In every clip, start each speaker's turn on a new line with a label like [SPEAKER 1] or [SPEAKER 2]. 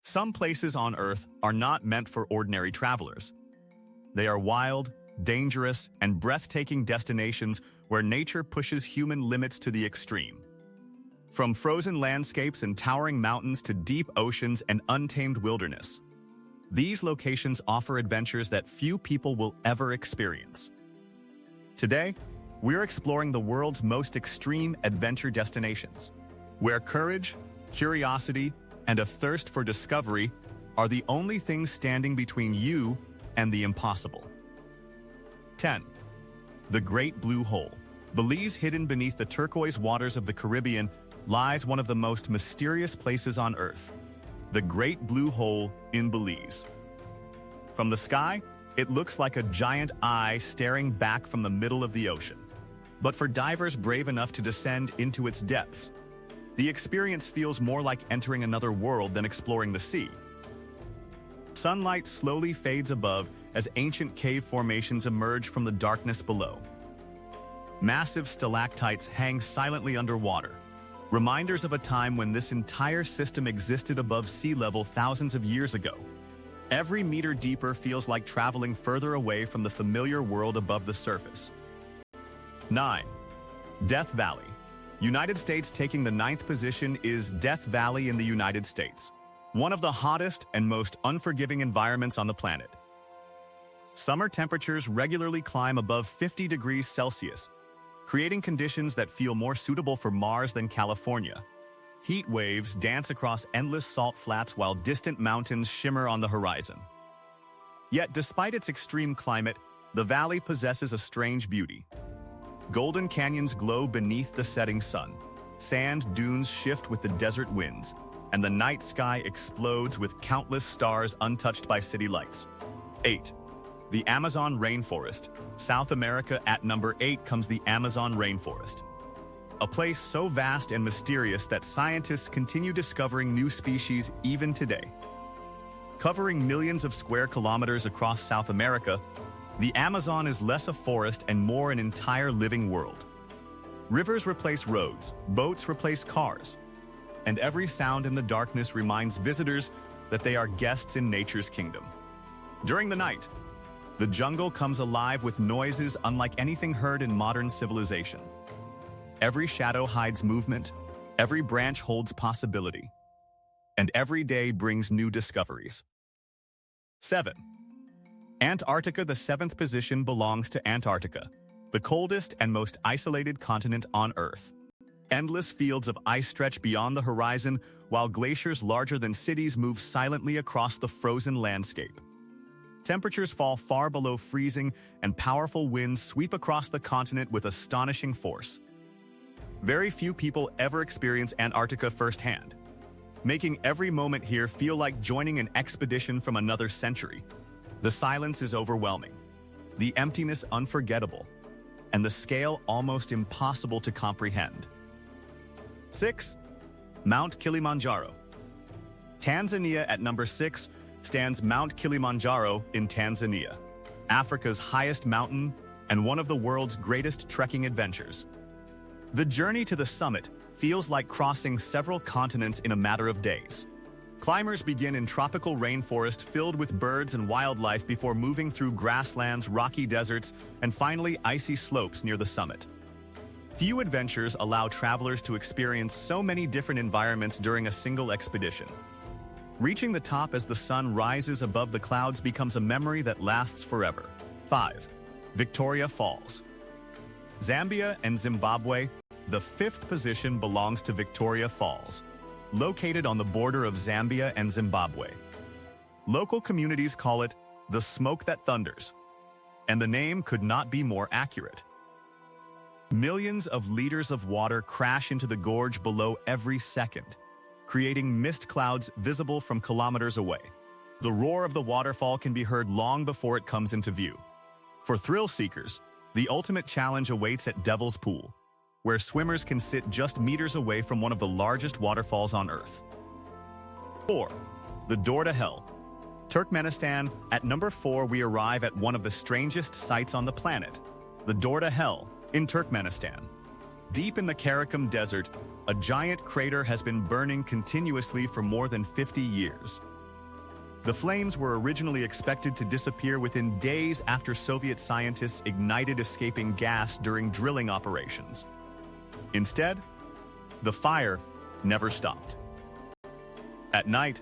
[SPEAKER 1] Some places on Earth are not meant for ordinary travelers. They are wild, dangerous, and breathtaking destinations where nature pushes human limits to the extreme. From frozen landscapes and towering mountains to deep oceans and untamed wilderness, these locations offer adventures that few people will ever experience. Today, we're exploring the world's most extreme adventure destinations, where courage, curiosity, and a thirst for discovery are the only things standing between you and the impossible. 10. The Great Blue Hole. Belize, hidden beneath the turquoise waters of the Caribbean, lies one of the most mysterious places on Earth, the Great Blue Hole in Belize. From the sky, it looks like a giant eye staring back from the middle of the ocean. But for divers brave enough to descend into its depths, the experience feels more like entering another world than exploring the sea. Sunlight slowly fades above as ancient cave formations emerge from the darkness below. Massive stalactites hang silently underwater, reminders of a time when this entire system existed above sea level thousands of years ago. Every meter deeper feels like traveling further away from the familiar world above the surface. 9. Death Valley. United States taking the 9th position is Death Valley in the United States, one of the hottest and most unforgiving environments on the planet. Summer temperatures regularly climb above 50 degrees Celsius, creating conditions that feel more suitable for Mars than California. Heat waves dance across endless salt flats while distant mountains shimmer on the horizon. Yet despite its extreme climate, the valley possesses a strange beauty. Golden canyons glow beneath the setting sun, sand dunes shift with the desert winds, and the night sky explodes with countless stars untouched by city lights. 8. The Amazon Rainforest. South America at number 8 comes the Amazon Rainforest, a place so vast and mysterious that scientists continue discovering new species even today. Covering millions of square kilometers across South America, the Amazon is less a forest and more an entire living world. Rivers replace roads, boats replace cars, and every sound in the darkness reminds visitors that they are guests in nature's kingdom. During the night, the jungle comes alive with noises unlike anything heard in modern civilization. Every shadow hides movement, every branch holds possibility, and every day brings new discoveries. 7. Antarctica. The 7th position belongs to Antarctica, the coldest and most isolated continent on Earth. Endless fields of ice stretch beyond the horizon, while glaciers larger than cities move silently across the frozen landscape. Temperatures fall far below freezing, and powerful winds sweep across the continent with astonishing force. Very few people ever experience Antarctica firsthand, making every moment here feel like joining an expedition from another century. The silence is overwhelming, the emptiness unforgettable, and the scale almost impossible to comprehend. 6. Mount Kilimanjaro. Tanzania at number 6 stands Mount Kilimanjaro in Tanzania, Africa's highest mountain and one of the world's greatest trekking adventures. The journey to the summit feels like crossing several continents in a matter of days. Climbers begin in tropical rainforest filled with birds and wildlife before moving through grasslands, rocky deserts, and finally icy slopes near the summit. Few adventures allow travelers to experience so many different environments during a single expedition. Reaching the top as the sun rises above the clouds becomes a memory that lasts forever. 5. Victoria Falls. Zambia and Zimbabwe. The 5th position belongs to Victoria Falls, located on the border of Zambia and Zimbabwe. Local communities call it the smoke that thunders, and the name could not be more accurate. Millions of liters of water crash into the gorge below every second, creating mist clouds visible from kilometers away. The roar of the waterfall can be heard long before it comes into view. For thrill seekers, the ultimate challenge awaits at Devil's Pool, where swimmers can sit just meters away from one of the largest waterfalls on Earth. 4. The Door to Hell. Turkmenistan. At number 4, we arrive at one of the strangest sights on the planet, the Door to Hell in Turkmenistan. Deep in the Karakum Desert, a giant crater has been burning continuously for more than 50 years. The flames were originally expected to disappear within days after Soviet scientists ignited escaping gas during drilling operations. Instead, the fire never stopped. At night,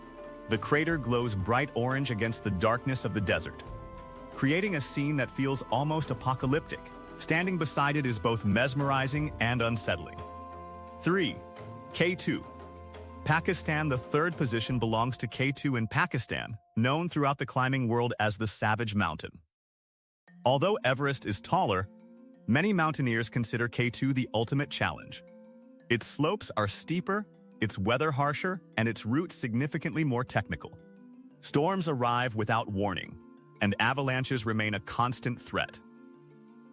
[SPEAKER 1] the crater glows bright orange against the darkness of the desert, creating a scene that feels almost apocalyptic. Standing beside it is both mesmerizing and unsettling. 3. K2. Pakistan. The third position belongs to K2 in Pakistan, known throughout the climbing world as the Savage Mountain. Although Everest is taller, many mountaineers consider K2 the ultimate challenge. Its slopes are steeper, its weather harsher, and its route significantly more technical. Storms arrive without warning, and avalanches remain a constant threat.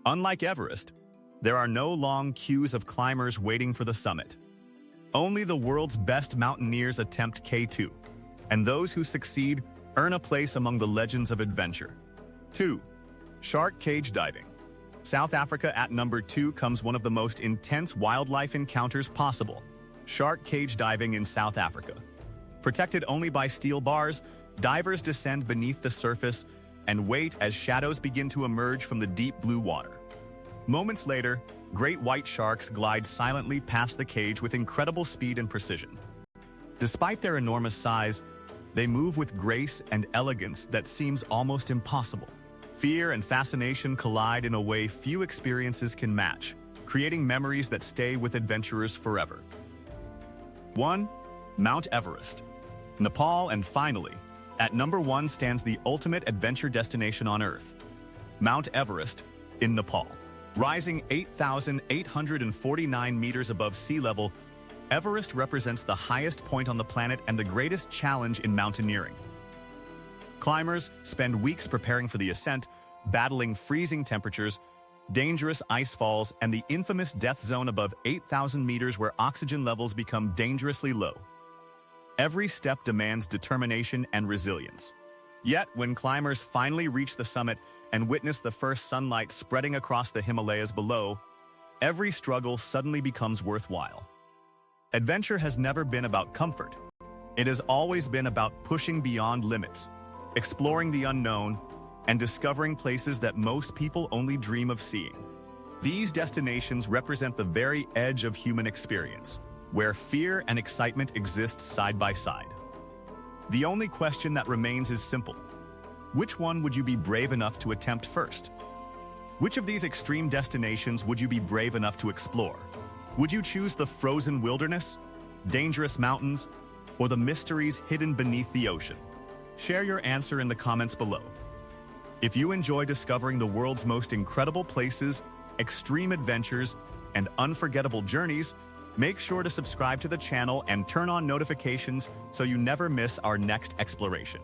[SPEAKER 1] Unlike Everest, there are no long queues of climbers waiting for the summit. Only the world's best mountaineers attempt K2, and those who succeed earn a place among the legends of adventure. 2. Shark cage diving. South Africa at number 2 comes one of the most intense wildlife encounters possible: shark cage diving in South Africa. Protected only by steel bars, divers descend beneath the surface and wait as shadows begin to emerge from the deep blue water. Moments later, great white sharks glide silently past the cage with incredible speed and precision. Despite their enormous size, they move with grace and elegance that seems almost impossible. Fear and fascination collide in a way few experiences can match, creating memories that stay with adventurers forever. 1. Mount Everest, Nepal. And finally, at number 1 stands the ultimate adventure destination on Earth: Mount Everest in Nepal. Rising 8,849 meters above sea level, Everest represents the highest point on the planet and the greatest challenge in mountaineering. Climbers spend weeks preparing for the ascent, battling freezing temperatures, dangerous ice falls, and the infamous death zone above 8,000 meters where oxygen levels become dangerously low. Every step demands determination and resilience. Yet, when climbers finally reach the summit and witness the first sunlight spreading across the Himalayas below, every struggle suddenly becomes worthwhile. Adventure has never been about comfort. It has always been about pushing beyond limits, exploring the unknown, and discovering places that most people only dream of seeing. These destinations represent the very edge of human experience, where fear and excitement exist side by side. The only question that remains is simple: which one would you be brave enough to attempt first? Which of these extreme destinations would you be brave enough to explore? Would you choose the frozen wilderness, dangerous mountains, or the mysteries hidden beneath the ocean? Share your answer in the comments below. If you enjoy discovering the world's most incredible places, extreme adventures, and unforgettable journeys, make sure to subscribe to the channel and turn on notifications so you never miss our next exploration.